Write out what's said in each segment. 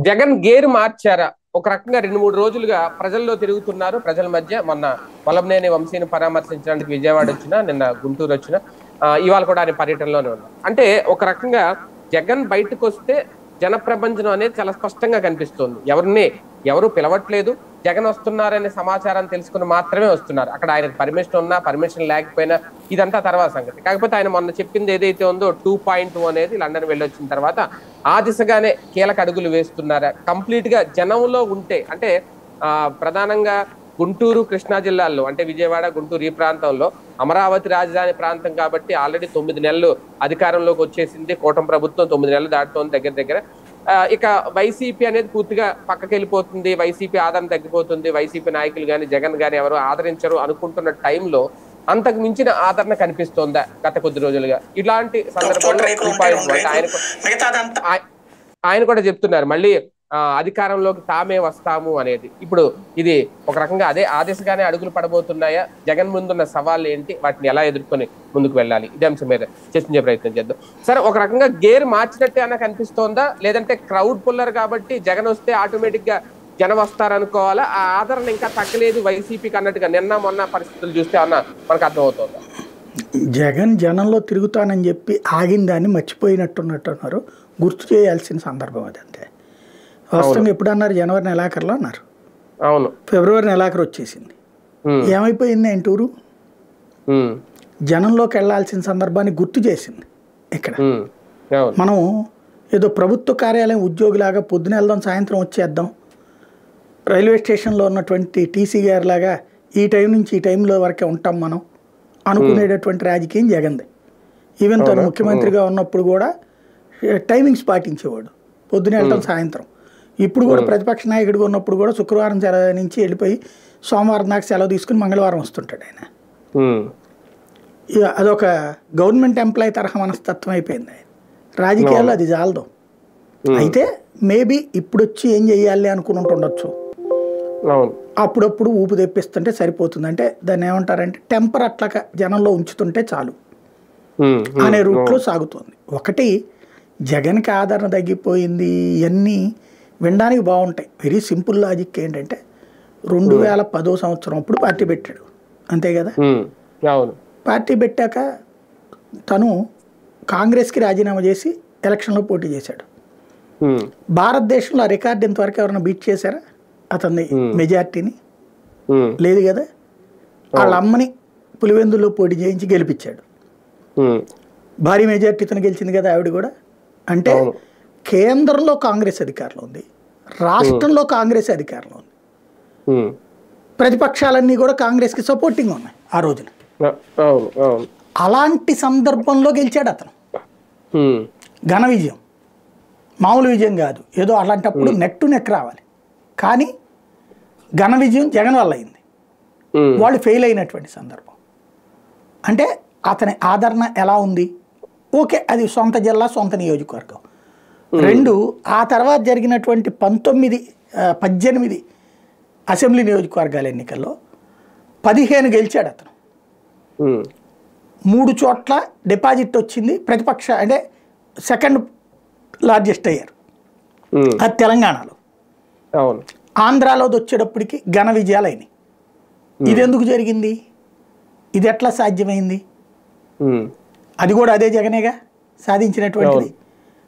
Jagan gear మార్చారా? ఒక రకంగా 2-3 రోజులుగా ప్రజల్లో తిరుగుతున్నారు. ప్రజల మధ్య మొన్న వల్లభనేని వంశీని పరామర్శించడానికి విజయవాడ వచ్చిన, నిన్న గుంటూరు వచ్చిన, ఇవాళ కూడా ఆయన పర్యటనలోనే ఉన్నారు. అంటే ఒక రకంగా జగన్ బయటకు వస్తే జన ప్రపంచం అనేది చాలా స్పష్టంగా కనిపిస్తుంది. ఎవరు పిలవట్లేదు, జగన్ వస్తున్నారనే సమాచారం తెలుసుకుని మాత్రమే వస్తున్నారు. అక్కడ ఆయనకు పర్మిషన్ ఉన్నా పర్మిషన్ లేకపోయినా ఇదంతా తర్వాత సంగతి. కాకపోతే ఆయన మొన్న చెప్పింది ఏదైతే ఉందో 2.2 అనేది లండన్ వెళ్ళొచ్చిన తర్వాత ఆ దిశగానే కీలక అడుగులు వేస్తున్నారా? కంప్లీట్ గా జనంలో ఉంటే అంటే ప్రధానంగా గుంటూరు కృష్ణా జిల్లాల్లో అంటే విజయవాడ గుంటూరు ఈ ప్రాంతంలో అమరావతి రాజధాని ప్రాంతం కాబట్టి ఆల్రెడీ 9 నెలలు అధికారంలోకి వచ్చేసింది కూటమి ప్రభుత్వం. 9 నెలలు దాటుతోంది దగ్గర. ఇక వైసీపీ అనేది పూర్తిగా పక్కకి వెళ్ళిపోతుంది, వైసీపీ ఆదరణ తగ్గిపోతుంది, వైసీపీ నాయకులు కానీ జగన్ గాని ఎవరు ఆదరించరు అనుకుంటున్న టైంలో అంతకు మించిన ఆదరణ కనిపిస్తోందా గత కొద్ది రోజులుగా? ఇలాంటి సందర్భంలో ఆయన కూడా చెప్తున్నారు మళ్ళీ అధికారంలోకి తామే వస్తాము అనేది. ఇప్పుడు ఇది ఒక రకంగా అదే ఆదేశగానే అడుగులు పడబోతున్నాయా? జగన్ ముందున్న సవాళ్ళు ఏంటి, వాటిని ఎలా ఎదుర్కొని ముందుకు వెళ్ళాలి? ఇదే అంశం మీద చర్చించే ప్రయత్నం చేద్దాం. సరే, ఒక రకంగా గేర్ మార్చినట్టే అన్న కనిపిస్తోందా, లేదంటే క్రౌడ్ పుల్లర్ కాబట్టి జగన్ వస్తే ఆటోమేటిక్ గా జనం వస్తారనుకోవాలా? ఆ ఆదరణ ఇంకా తగ్గలేదు వైసీపీకి అన్నట్టుగా నిన్న మొన్న పరిస్థితులు చూస్తే అన్న మనకు అర్థమవుతుందా? జగన్ జనంలో తిరుగుతానని చెప్పి ఆగిన దాన్ని మర్చిపోయినట్టున్నట్టున్నారు. గుర్తు చేయాల్సిన సందర్భం అది. అంతే. వాస్తవంగా ఎప్పుడు అన్నారు? జనవరి నెలాఖరులో అన్నారు. అవును, ఫిబ్రవరి నెలాఖరు వచ్చేసింది. ఏమైపోయింది? ఆయన టూరు జనంలోకి వెళ్లాల్సిన సందర్భాన్ని గుర్తు చేసింది. ఇక్కడ మనం ఏదో ప్రభుత్వ కార్యాలయం ఉద్యోగిలాగా పొద్దున వెళ్దాం సాయంత్రం వచ్చేద్దాం, రైల్వే స్టేషన్లో ఉన్నటువంటి టీసీ గారి లాగా ఈ టైం నుంచి ఈ టైంలో వరకే ఉంటాం మనం అనుకునేటటువంటి రాజకీయం జగన్ది. ఈవెన్ తను ముఖ్యమంత్రిగా ఉన్నప్పుడు కూడా టైమింగ్స్ పాటించేవాడు, పొద్దున వెళ్తాం సాయంత్రం. ఇప్పుడు కూడా ప్రతిపక్ష నాయకుడిగా ఉన్నప్పుడు కూడా శుక్రవారం సెలవు నుంచి వెళ్ళిపోయి సోమవారం దాకా సెలవు తీసుకుని మంగళవారం వస్తుంటాడు ఆయన. అదొక గవర్నమెంట్ ఎంప్లాయీ తరహా మనస్తత్వం అయిపోయింది. రాజకీయాల్లో అది జాలదు. అయితే మేబీ ఇప్పుడు వచ్చి ఏం చెయ్యాలి అనుకుని ఉంటుండొచ్చు, అప్పుడప్పుడు ఊపు తెప్పిస్తుంటే సరిపోతుంది. అంటే దాన్ని ఏమంటారంటే టెంపర్ అట్లా జనంలో ఉంచుతుంటే చాలు అనే రూట్లో సాగుతుంది. ఒకటి, జగన్కి ఆదరణ తగ్గిపోయింది, ఇవన్నీ వినడానికి బాగుంటాయి. వెరీ సింపుల్ లాజిక్ ఏంటంటే 2010 సంవత్సరం అప్పుడు పార్టీ పెట్టాడు, అంతే కదా. పార్టీ పెట్టాక తను కాంగ్రెస్కి రాజీనామా చేసి ఎలక్షన్లో పోటీ చేశాడు. భారతదేశంలో ఆ రికార్డు ఇంతవరకు ఎవరైనా బీట్ చేశారా? అతన్ని మెజార్టీని లేదు కదా. వాళ్ళ అమ్మని పులివెందుల్లో పోటీ చేయించి గెలిపించాడు. భారీ మెజార్టీతో గెలిచింది కదా ఆవిడ కూడా. అంటే కేంద్రంలో కాంగ్రెస్ అధికారంలో ఉంది, రాష్ట్రంలో కాంగ్రెస్ అధికారంలో ఉంది, ప్రతిపక్షాలన్నీ కూడా కాంగ్రెస్కి సపోర్టింగ్ ఉన్నాయి ఆ రోజున. అలాంటి సందర్భంలో గెలిచాడు అతను. ఘన విజయం, మామూలు విజయం కాదు. ఏదో అలాంటప్పుడు నెక్ టు నెక్ రావాలి. కానీ ఘన విజయం జగన్ వల్ల అయింది. వాళ్ళు ఫెయిల్ అయినటువంటి సందర్భం. అంటే అతని ఆదరణ ఎలా ఉంది? ఓకే, అది సొంత జిల్లా సొంత నియోజకవర్గం. 2, ఆ తర్వాత జరిగినటువంటి 18 అసెంబ్లీ నియోజకవర్గాల ఎన్నికల్లో 15 గెలిచాడు అతను. 3 చోట్ల డిపాజిట్ వచ్చింది. ప్రతిపక్ష అంటే సెకండ్ లార్జెస్ట్ అయ్యారు. అది తెలంగాణలో. ఆంధ్రాలో వచ్చేటప్పటికి ఘన విజయాలు అయినాయి. ఇది ఎందుకు జరిగింది? ఇది ఎట్లా సాధ్యమైంది? అది కూడా అదే జగనేగా సాధించినటువంటిది.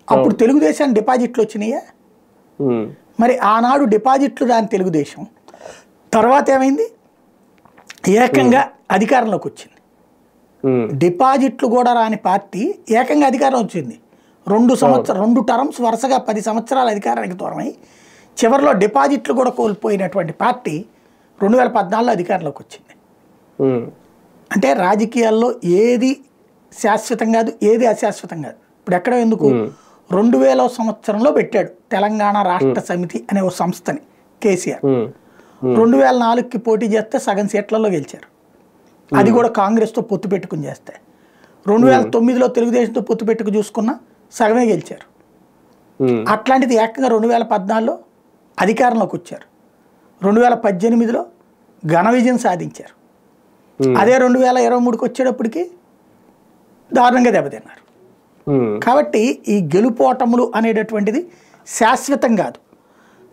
అప్పుడు తెలుగుదేశానికి డిపాజిట్లు వచ్చినాయా? మరి ఆనాడు డిపాజిట్లు రాని తెలుగుదేశం తర్వాత ఏమైంది? ఏకంగా అధికారంలోకి వచ్చింది. డిపాజిట్లు కూడా రాని పార్టీ ఏకంగా అధికారం వచ్చింది. 2 టర్మ్స్ వరుసగా 10 సంవత్సరాల అధికారానికి దూరమై చివరిలో డిపాజిట్లు కూడా కోల్పోయినటువంటి పార్టీ 2014లో అధికారంలోకి వచ్చింది. అంటే రాజకీయాల్లో ఏది శాశ్వతం కాదు, ఏది అశాశ్వతం కాదు. ఇప్పుడు ఎక్కడ ఎందుకు 2000 సంవత్సరంలో పెట్టాడు తెలంగాణ రాష్ట్ర సమితి అనే ఒక సంస్థని కేసీఆర్. 2004కి పోటీ చేస్తే సగం సీట్లలో గెలిచారు. అది కూడా కాంగ్రెస్తో పొత్తు పెట్టుకుని చేస్తే. 2009లో తెలుగుదేశంతో పొత్తు పెట్టుకు చూసుకున్నా సగమే గెలిచారు. అట్లాంటిది ఏకంగా 2014లో అధికారంలోకి వచ్చారు. 2018లో ఘన విజయం సాధించారు. అదే 2023కి వచ్చేటప్పటికి దారుణంగా దెబ్బతిన్నారు. కాబట్టి ఈ గెలుపోటములు అనేటటువంటిది శాశ్వతం కాదు.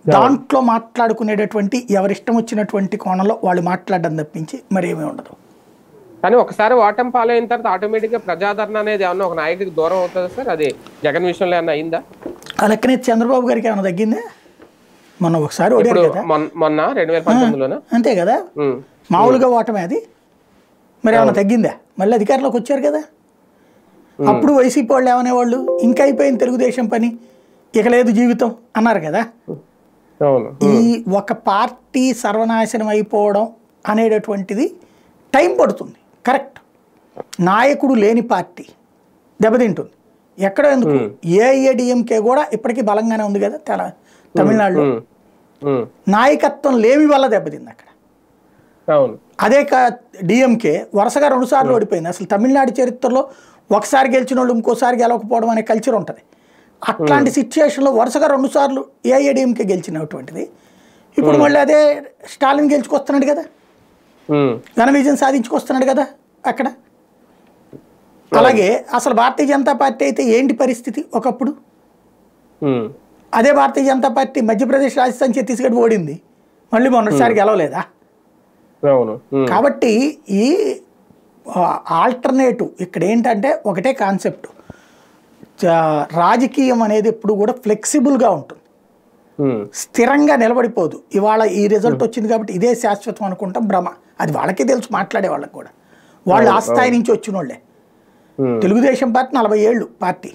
దాంట్లో మాట్లాడుకునేటటువంటి ఎవరిష్టం వచ్చినటువంటి కోణంలో వాళ్ళు మాట్లాడడం తప్పించి మరేమీ ఉండదు. కానీ ఒకసారి ఓటమి పాలైన తర్వాత ఆటోమేటిక్ గా ప్రజాదరణ అనేది ఏమన్నా ఒక నాయకుడికి దూరం అవుతుంది సార్. అది జగన్ విషయంలో ఏమన్నా అయిందా? ఆ లెక్కనే చంద్రబాబు గారికి ఏమైనా తగ్గిందే? మొన్న ఒకసారి ఓడారు కదా, మొన్న 2019లోనే, అంతే కదా, మామూలుగా ఓటమే అది. మరి ఏమైనా తగ్గిందా? మళ్ళీ అధికారంలోకి వచ్చారు కదా. అప్పుడు వైసీపీ వాళ్ళు ఏమనేవాళ్ళు, ఇంకా అయిపోయింది తెలుగుదేశం పని, ఇక లేదు జీవితం అన్నారు కదా. ఈ ఒక పార్టీ సర్వనాశనం అయిపోవడం అనేటటువంటిది టైం పడుతుంది. కరెక్ట్, నాయకుడు లేని పార్టీ దెబ్బతింటుంది. ఎక్కడ ఎందుకు, ఏఐఏడిఎంకే కూడా ఇప్పటికీ బలంగానే ఉంది కదా తమిళనాడులో. నాయకత్వం లేమి వల్ల దెబ్బతింది అక్కడ. అదే డిఎంకే వరుసగా 2 సార్లు ఓడిపోయింది. అసలు తమిళనాడు చరిత్రలో ఒకసారి గెలిచిన వాళ్ళు ఇంకోసారి గెలవకపోవడం అనే కల్చర్ ఉంటుంది. అట్లాంటి సిచ్యుయేషన్లో వరుసగా 2 సార్లు ఏఐఏడిఎంకే గెలిచినటువంటిది ఇప్పుడు మళ్ళీ అదే స్టాలిన్ గెలుచుకొస్తున్నాడు కదా, ఘన విజయం సాధించుకొస్తున్నాడు కదా అక్కడ. అలాగే అసలు భారతీయ జనతా పార్టీ అయితే ఏంటి పరిస్థితి ఒకప్పుడు, అదే భారతీయ జనతా పార్టీ మధ్యప్రదేశ్, రాజస్థాన్, ఛత్తీస్గఢ్ ఓడింది, మళ్ళీ మొన్నటిసారి గెలవలేదా? కాబట్టి ఈ ఆల్టర్నేటివ్ ఇక్కడ ఏంటంటే ఒకటే కాన్సెప్ట్, రాజకీయం అనేది ఎప్పుడు కూడా ఫ్లెక్సిబుల్గా ఉంటుంది, స్థిరంగా నిలబడిపోదు. ఇవాళ ఈ రిజల్ట్ వచ్చింది కాబట్టి ఇదే శాశ్వతం అనుకుంటాం, భ్రమ. అది వాళ్ళకే తెలుసు, మాట్లాడే వాళ్ళకి కూడా. వాళ్ళు ఆ స్థాయి నుంచి వచ్చిన వాళ్ళే. తెలుగుదేశం పార్టీ 40 ఏళ్ళు పార్టీ,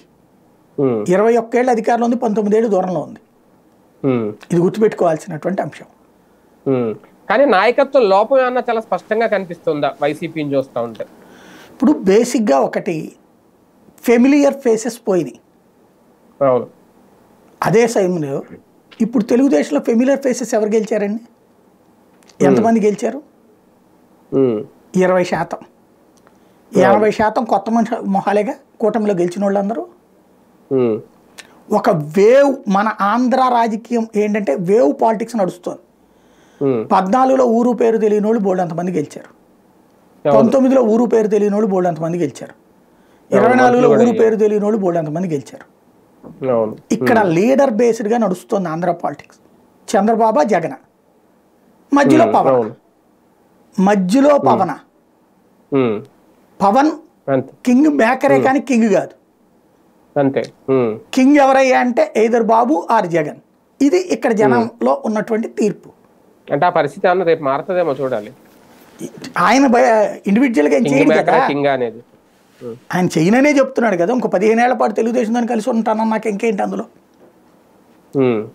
21 ఏళ్ళు అధికారంలో ఉంది, 19 ఏళ్ళు దూరంలో ఉంది. ఇది గుర్తుపెట్టుకోవాల్సినటువంటి అంశం. కానీ నాయకత్వం లోపం ఏమన్నా చాలా స్పష్టంగా కనిపిస్తుందా వైసీపీని చూస్తూ ఉంటే? ఇప్పుడు బేసిక్గా ఒకటి ఫెమిలియర్ ఫేసెస్ పోయినాయి. అదే సమయంలో ఇప్పుడు తెలుగుదేశంలో ఫెమిలియర్ ఫేసెస్ ఎవరు గెలిచారండి? ఎంతమంది గెలిచారు? 20%. 80% కొత్త మొహాలేగా కూటమిలో గెలిచిన వాళ్ళందరూ. ఒక వేవ్, మన ఆంధ్ర రాజకీయం ఏంటంటే వేవ్ పాలిటిక్స్ నడుస్తుంది. 14లో ఊరు పేరు తెలియని వాళ్ళు బోల్డ్ అంతమంది గెలిచారు, 19లో ఊరు పేరు తెలియని వాళ్ళు బోల్డ్ అంతమంది గెలిచారు, 24లో ఊరు పేరు తెలియని వాళ్ళు బోల్డ్ అంతమంది గెలిచారు. ఇక్కడ లీడర్ బేస్డ్గా నడుస్తుంది ఆంధ్ర పాలిటిక్స్. చంద్రబాబు, జగన్, మధ్యలో పవన్, పవన్ కింగ్ మేకరే కానీ కింగ్ కాదు. కింగ్ ఎవరయ్యా అంటే ఎయిదర్ బాబు ఆర్ జగన్. ఇది ఇక్కడ జనంలో ఉన్నటువంటి తీర్పు. అంటే ఆ పరిస్థితి అన్న రేపు మారుతుందేమో చూడాలి. ఆయన ఇండివిజువల్గా ఏం చేయడు కదా, ఆయన చేయననే చెప్తున్నాడు కదా. ఇంకో 15 ఏళ్ల పాటు తెలుగుదేశంతో కలిసి ఉంటానని నాకు ఇంకేంటి అందులో.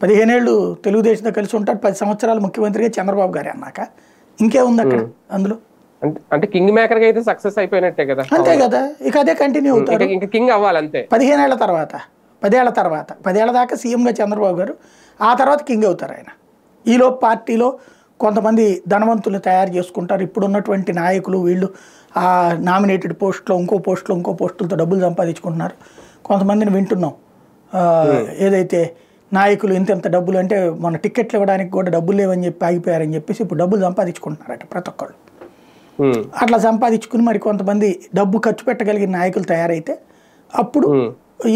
15 ఏళ్ళు తెలుగుదేశంతో కలిసి ఉంటాడు, 10 సంవత్సరాలు ముఖ్యమంత్రిగా చంద్రబాబు గారు అన్నాక ఇంకేముంది అక్కడ అందులో. అంటే కింగ్ మేకర్ గా అయితే సక్సెస్ అయిపోయినట్టే కదా. అంతే కదా, ఇక అదే కంటిన్యూ అవుతారు. ఇంకా కింగ్ అవ్వాలి అంతే. 15 ఏళ్ల తర్వాత, 10 ఏళ్ల తర్వాత, 10 ఏళ్ల దాకా సీఎంగా చంద్రబాబు గారు, ఆ తర్వాత కింగ్ అవుతారు ఆయన. ఈలోపు పార్టీలో కొంతమంది ధనవంతులు తయారు చేసుకుంటారు. ఇప్పుడు ఉన్నటువంటి నాయకులు వీళ్ళు ఆ నామినేటెడ్ పోస్టులో ఇంకో పోస్టులతో డబ్బులు సంపాదించుకుంటున్నారు. కొంతమందిని వింటున్నాం, ఏదైతే నాయకులు ఇంత డబ్బులు అంటే మన టికెట్లు ఇవ్వడానికి కూడా డబ్బులు లేవని చెప్పి ఆగిపోయారని చెప్పేసి ఇప్పుడు డబ్బులు సంపాదించుకుంటున్నారట ప్రతి ఒక్కళ్ళు. అట్లా సంపాదించుకుని మరి కొంతమంది డబ్బు ఖర్చు పెట్టగలిగిన నాయకులు తయారైతే అప్పుడు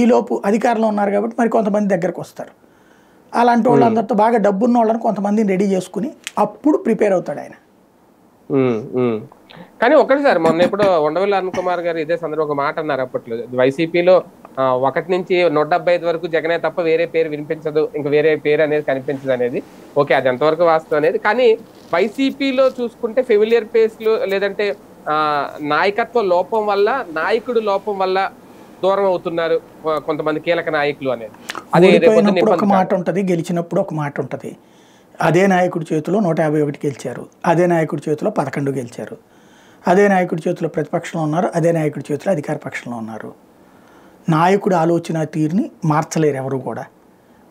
ఈలోపు అధికారంలో ఉన్నారు కాబట్టి మరి కొంతమంది దగ్గరకు వస్తారు. అలాంటి వాళ్ళందరితో బాగా డబ్బున్న వాళ్ళని కొంతమందిని రెడీ చేసుకుని అప్పుడు ప్రిపేర్ అవుతాడు ఆయన. కానీ ఒకటి సార్, మొన్న ఇప్పుడు ఉండవల్లి అరుణ్ కుమార్ గారు ఇదే సందర్భంగా ఒక మాట అన్నారు. అప్పట్లో వైసీపీలో 1 నుంచి 175 వరకు జగనే తప్ప వేరే పేరు వినిపించదు, ఇంకా వేరే పేరు అనేది కనిపించదు అనేది. ఓకే, అది ఎంతవరకు వాస్తవం అనేది. కానీ వైసీపీలో చూసుకుంటే ఫెమిలియర్ పేస్లు లేదంటే నాయకత్వ లోపం వల్ల, నాయకుడు లోపం వల్ల దూరం అవుతున్నారు కొంతమంది కీలక నాయకులు అనేది. అది ఒక మాట ఉంటుంది, గెలిచినప్పుడు ఒక మాట ఉంటుంది. అదే నాయకుడి చేతిలో 151 గెలిచారు, అదే నాయకుడి చేతిలో 11 గెలిచారు, అదే నాయకుడి చేతిలో ప్రతిపక్షంలో ఉన్నారు, అదే నాయకుడి చేతిలో అధికార పక్షంలో ఉన్నారు. నాయకుడి ఆలోచన తీరుని మార్చలేరు ఎవరు కూడా.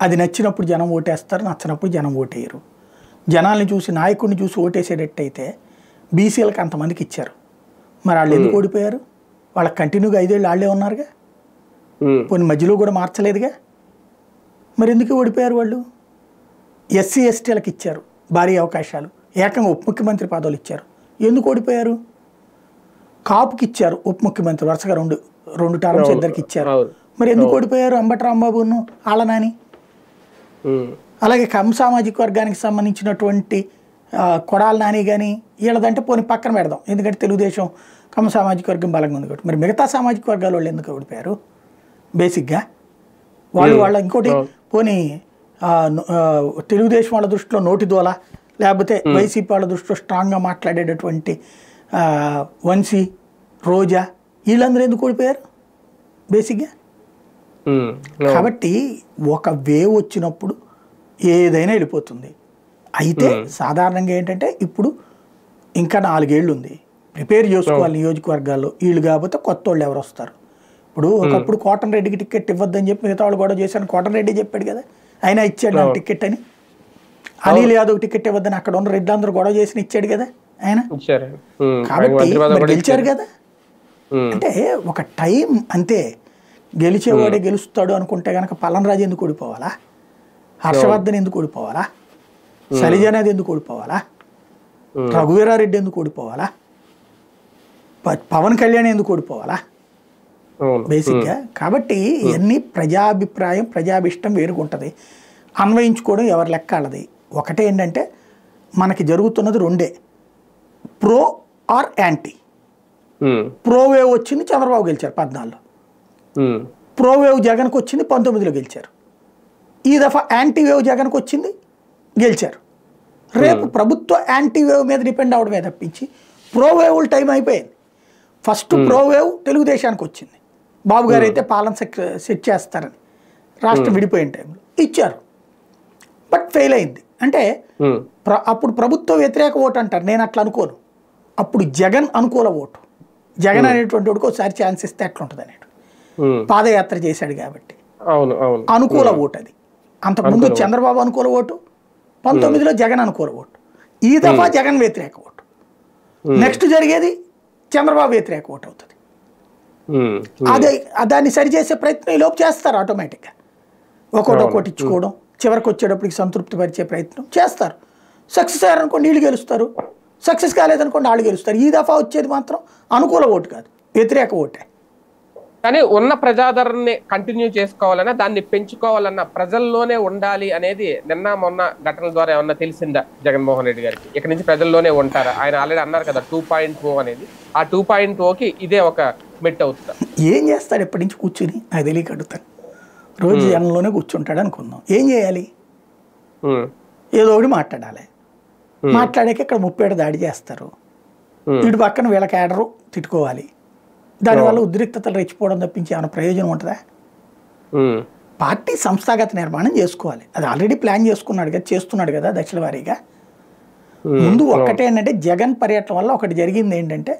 అది నచ్చినప్పుడు జనం ఓటేస్తారు, నచ్చినప్పుడు జనం ఓటేయరు. జనాల్ని చూసి, నాయకుడిని చూసి ఓటేసేటట్టయితే బీసీలకు అంతమందికి ఇచ్చారు, మరి వాళ్ళు ఎందుకు ఓడిపోయారు? వాళ్ళకి కంటిన్యూగా 5 ఏళ్ళు వాళ్ళే ఉన్నారుగా, కొన్ని మధ్యలో కూడా మార్చలేదుగా, మరి ఎందుకు ఓడిపోయారు వాళ్ళు? ఎస్సీ ఎస్టీలకు ఇచ్చారు భారీ అవకాశాలు, ఏకంగా ఉప ముఖ్యమంత్రి పదవులు ఇచ్చారు, ఎందుకు ఓడిపోయారు? కాపుకి ఇచ్చారు ఉప ముఖ్యమంత్రి, వరుసగా రెండు టర్మ్స్ ఇద్దరికి ఇచ్చారు, మరి ఎందుకు ఓడిపోయారు? అంబటి రాంబాబును ఆళ్ళనాని. అలాగే కమ్మ సామాజిక వర్గానికి సంబంధించినటువంటి కొడాలి నాని కానీ వీళ్ళదంటే పోనీ పక్కన పెడదాం, ఎందుకంటే తెలుగుదేశం కమ్మ సామాజిక వర్గం బలంగా ఉంది కాబట్టి. మరి మిగతా సామాజిక వర్గాల వాళ్ళు ఎందుకు ఓడిపోయారు బేసిక్గా? వాళ్ళ ఇంకోటి పోనీ తెలుగుదేశం వాళ్ళ దృష్టిలో నోటి దోల, లేకపోతే వైసీపీ వాళ్ళ దృష్టిలో స్ట్రాంగ్గా మాట్లాడేటటువంటి వంశీ, రోజా, వీళ్ళందరూ ఎందుకు ఓడిపోయారు బేసిక్గా? కాబట్టి ఒక వేవ్ వచ్చినప్పుడు ఏదైనా వెళ్ళిపోతుంది. అయితే సాధారణంగా ఏంటంటే ఇప్పుడు ఇంకా 4 ఏళ్ళు ఉంది, ప్రిపేర్ చేసుకోవాలి నియోజకవర్గాల్లో. వీళ్ళు కాకపోతే కొత్త వాళ్ళు ఎవరు వస్తారు? ఇప్పుడు ఒకప్పుడు కోటమిరెడ్డికి టికెట్ ఇవ్వద్దని చెప్పి మిగతా వాళ్ళు గొడవ చేశాను, కోటమిరెడ్డి చెప్పాడు కదా, అయినా ఇచ్చాడు నాకు టికెట్ అని. అనిల్ యాదవ్ టికెట్ ఇవ్వద్దని అక్కడ ఉన్న రెడ్లందరూ గొడవ చేసి ఇచ్చాడు కదా ఆయన. కాబట్టి గెలిచారు కదా. అంటే ఒక టైం అంతే, గెలిచేవాడే గెలుస్తాడు అనుకుంటే కనుక పల్లన్ రాజు ఎందుకు ఓడిపోవాలా? హర్షవర్ధన్ ఎందుకు ఓడిపోవాలా? శైలజానాథ్ ఎందుకు ఓడిపోవాలా? రఘువీరారెడ్డి ఎందుకు ఓడిపోవాలా? పవన్ కళ్యాణ్ ఎందుకు ఓడిపోవాలా బేసిక్గా? కాబట్టి ఇవన్నీ ప్రజాభిప్రాయం, ప్రజాభిష్టం వేరుగుంటుంది, అన్వయించుకోవడం ఎవరి లెక్క వాళ్ళది. ఒకటే ఏంటంటే మనకి జరుగుతున్నది రెండే, pro or anti. Pro wave వచ్చింది, చంద్రబాబు గెలిచారు 14లో. ప్రో వేవ్ జగన్కి వచ్చింది, 19లో గెలిచారు. ఈ దఫా యాంటీ వేవ్ జగన్కి వచ్చింది, గెలిచారు. రేపు ప్రభుత్వ యాంటీ వేవ్ మీద డిపెండ్ అవడమే తప్పించి ప్రో వేవ్ టైం అయిపోయింది. ఫస్ట్ ప్రో వేవ్ తెలుగుదేశానికి వచ్చింది, బాబు గారు అయితే పాలన సెట్ చేస్తారని రాష్ట్రం విడిపోయిన టైంలో ఇచ్చారు, బట్ ఫెయిల్ అయింది. అంటే అప్పుడు ప్రభుత్వ వ్యతిరేక ఓటు అంటారు, నేను అట్లా అనుకోను. అప్పుడు జగన్ అనుకూల ఓటు, జగన్ అనేటువంటి వాడికి ఒకసారి ఛాన్స్ ఇస్తే ఎట్లుంటుంది అనేటు పాదయాత్ర చేశాడు కాబట్టి అనుకూల ఓటు అది. అంతకుముందు చంద్రబాబు అనుకూల ఓటు, 19లో జగన్ అనుకూల ఓటు. ఈ దఫా జగన్ వ్యతిరేక ఓటు, నెక్స్ట్ జరిగేది చంద్రబాబు వ్యతిరేక ఓటు అవుతుంది. అదే దాన్ని సరిచేసే ప్రయత్నం ఈ లోపు చేస్తారు ఆటోమేటిక్గా, ఒక్కోటి ఇచ్చుకోవడం, చివరికి వచ్చేటప్పటికి సంతృప్తి పరిచే ప్రయత్నం చేస్తారు. సక్సెస్ అయ్యారనుకోండి వీళ్ళు గెలుస్తారు, సక్సెస్ కాలేదనుకోండి వాళ్ళు గెలుస్తారు. ఈ దఫా వచ్చేది మాత్రం అనుకూల ఓటు కాదు, వ్యతిరేక ఓటే. కానీ ఉన్న ప్రజాదరణని కంటిన్యూ చేసుకోవాలన్నా, దాన్ని పెంచుకోవాలన్నా ప్రజల్లోనే ఉండాలి అనేది నిన్న మొన్న ఘటనల ద్వారా ఏమన్నా తెలిసిందా జగన్మోహన్ రెడ్డి గారికి? ఇక్కడ నుంచి ప్రజల్లోనే ఉంటారా? ఆయన ఆల్రెడీ అన్నారు కదా 2.0 అనేది, ఆ 2.0కి ఇదే ఒక మెట్ అవుతుందా? ఏం చేస్తాడు ఎప్పటి నుంచి కూర్చుని? నాకు తెలియక అడుగుతాను. రోజు జనంలోనే కూర్చుంటాడు అనుకుందాం, ఏం చేయాలి? ఏదో ఒకటి మాట్లాడాలి. మాట్లాడాక ఇక్కడ 30 దాడి చేస్తారు, ఇటు పక్కన వీళ్ళ కేడరు తిట్టుకోవాలి. దానివల్ల ఉద్రిక్తతలు రెచ్చిపోవడం తప్పించి ఏమైనా ప్రయోజనం ఉంటుందా? పార్టీ సంస్థాగత నిర్మాణం చేసుకోవాలి, అది ఆల్రెడీ ప్లాన్ చేసుకున్నాడు కదా, చేస్తున్నాడు కదా దశల వారీగా. ముందు ఒక్కటే ఏంటంటే జగన్ పర్యటన వల్ల ఒకటి జరిగింది ఏంటంటే,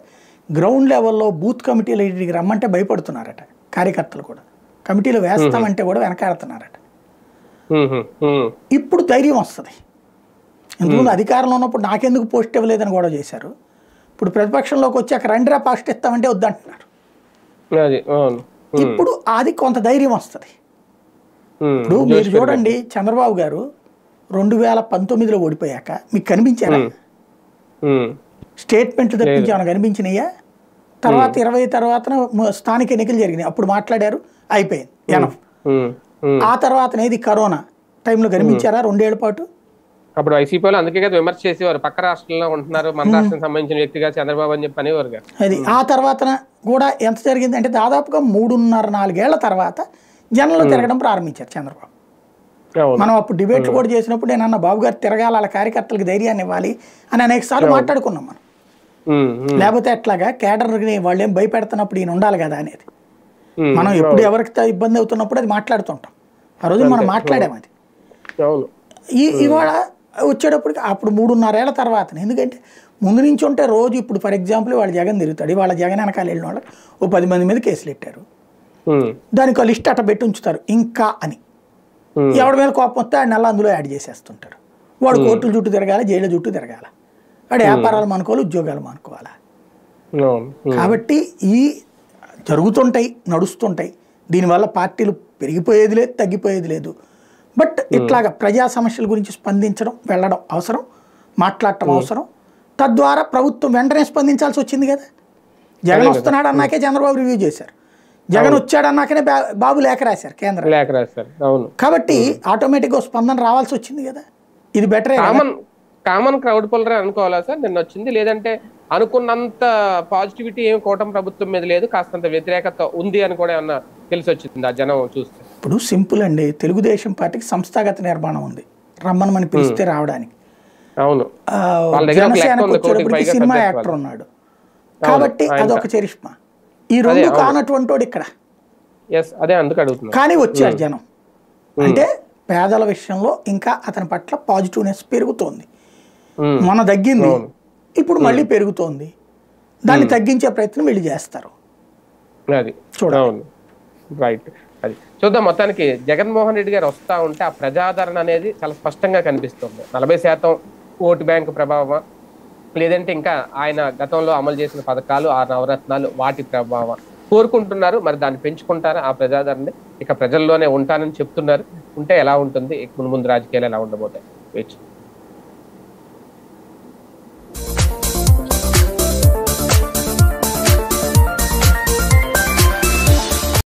గ్రౌండ్ లెవెల్లో బూత్ కమిటీలు ఇంటికి రమ్మంటే భయపడుతున్నారట కార్యకర్తలు కూడా, కమిటీలు వేస్తామంటే కూడా వెనకాడుతున్నారట. ఇప్పుడు ధైర్యం వస్తుంది. ఇంతకుముందు అధికారంలో ఉన్నప్పుడు నాకెందుకు పోస్ట్ ఇవ్వలేదని కూడా చేశారు, ఇప్పుడు ప్రతిపక్షంలోకి వచ్చి అక్కడ రండిరా పోస్ట్ ఇస్తామంటే వద్దంటున్నారు. ఇప్పుడు అది కొంత ధైర్యం వస్తుంది. ఇప్పుడు మీరు చూడండి, చంద్రబాబు గారు 2019లో ఓడిపోయాక మీకు కనిపించారా? స్టేట్మెంట్లు తప్పించి ఏమైనా కనిపించినాయా? తర్వాత 20 తర్వాత స్థానిక ఎన్నికలు జరిగినాయి, అప్పుడు మాట్లాడారు, అయిపోయింది ఎనఫ్. ఆ తర్వాత ఏది కరోనా టైంలో కనిపించారా 2 ఏళ్ల పాటు? అప్పుడు వైసీపీలో అందుకే కదా విమర్శ చేసేవారు, పక్క రాష్ట్రంలో ఉంటున్నారు, మన రాష్ట్రం సంబంధించిన వ్యక్తిగా చంద్రబాబు అని చెప్పి అనేవారు. అది ఆ తర్వాత కూడా ఎంత జరిగింది అంటే దాదాపుగా 3.5-4 ఏళ్ల తర్వాత జనంలో తిరగడం ప్రారంభించారు చంద్రబాబు. మనం అప్పుడు డిబేట్లు కూడా చేసినప్పుడు నేను అన్న, బాబు గారు తిరగాలి, వాళ్ళ కార్యకర్తలకు ధైర్యాన్ని ఇవ్వాలి అని అనేక సార్లు మాట్లాడుకున్నాం మనం. లేకపోతే ఎట్లాగా కేడర్ని వాళ్ళు ఏం భయపెడుతున్నప్పుడు ఈయన ఉండాలి కదా అనేది. మనం ఎప్పుడు ఎవరికి ఇబ్బంది అవుతున్నప్పుడు అది మాట్లాడుతుంటాం. ఆ రోజు మనం మాట్లాడాం అది. ఇవాళ వచ్చేటప్పటికి అప్పుడు 3.5 ఏళ్ల తర్వాత, ఎందుకంటే ముందు నుంచి ఉంటే రోజు ఇప్పుడు ఫర్ ఎగ్జాంపుల్ వాళ్ళ జగన్ తిరుగుతాడు, వాళ్ళ జగన్ వెనకాల వెళ్ళిన వాళ్ళకి ఓ 10 మంది మీద కేసులు పెట్టారు, దానికి ఒక లిస్ట్ అట్ట పెట్టి ఉంచుతారు ఇంకా అని. ఎవడి మీద కోపం వస్తే ఆ నెల అందులో యాడ్ చేసేస్తుంటారు. వాడు కోర్టుల చుట్టూ తిరగాల, జైలు చుట్టూ తిరగాల, వాడు వ్యాపారాలు మానుకోవాలి, ఉద్యోగాలు మానుకోవాలా. కాబట్టి ఈ జరుగుతుంటాయి, నడుస్తుంటాయి. దీనివల్ల పార్టీలు పెరిగిపోయేది లేదు, తగ్గిపోయేది లేదు. బట్ ఇట్లాగా ప్రజా సమస్యల గురించి స్పందించడం, వెళ్ళడం అవసరం, మాట్లాడటం అవసరం. తద్వారా ప్రభుత్వం వెంటనే స్పందించాల్సి వచ్చింది కదా. జగన్ వస్తున్నాడు అన్నాకే చంద్రబాబు రివ్యూ చేశారు. జగన్ వచ్చాడన్నాకనే బాబు లేఖ రాశారు కేంద్రం. లేఖ రాశారు, అవును. కాబట్టి ఆటోమేటిక్గా స్పందన రావాల్సి వచ్చింది కదా. ఇది బెటరే. కామన్ క్రౌడ్ పుల్లరే అనుకోవాలా సార్ నిన్న వచ్చింది? లేదంటే అనుకున్నంత పాజిటివిటీ ఏమి కూటమి ప్రభుత్వం మీద లేదు, కాస్తంత వ్యతిరేకత ఉంది అని కూడా ఏమన్నా తెలిసి వచ్చింది ఆ జనం చూస్తే? ఇప్పుడు సింపుల్ అండి, తెలుగుదేశం పార్టీకి సంస్థాగత నిర్మాణం ఉంది, రమ్మని పిలిస్తే రావడానికి. అవును. జనసేనకు వచ్చేటప్పటికి సినిమా యాక్టర్ ఉన్నాడు కాబట్టి అదొక చరిష్మా. ఈ రెండు కానటువంటి వాడు ఇక్కడ. కానీ వచ్చారు జనం. అంటే పేదల విషయంలో ఇంకా అతని పట్ల పాజిటివ్నెస్ పెరుగుతోంది. మన తగ్గింది, ఇప్పుడు మళ్ళీ పెరుగుతోంది. దాన్ని తగ్గించే ప్రయత్నం వీళ్ళు చేస్తారు. అది చూడాలి. రైట్, అది చూద్దాం. మొత్తానికి జగన్మోహన్ రెడ్డి గారు వస్తా ఉంటే ఆ ప్రజాదరణ అనేది చాలా స్పష్టంగా కనిపిస్తుంది. 40% ఓటు బ్యాంకు ప్రభావం, లేదంటే ఇంకా ఆయన గతంలో అమలు చేసిన పథకాలు, ఆ నవరత్నాలు, వాటి ప్రభావం కోరుకుంటున్నారు. మరి దాన్ని పెంచుకుంటారా ఆ ప్రజాదరణని? ఇక ప్రజల్లోనే ఉంటానని చెప్తున్నారు. ఉంటే ఎలా ఉంటుంది, ముందు రాజకీయాలు ఎలా ఉండబోతాయి?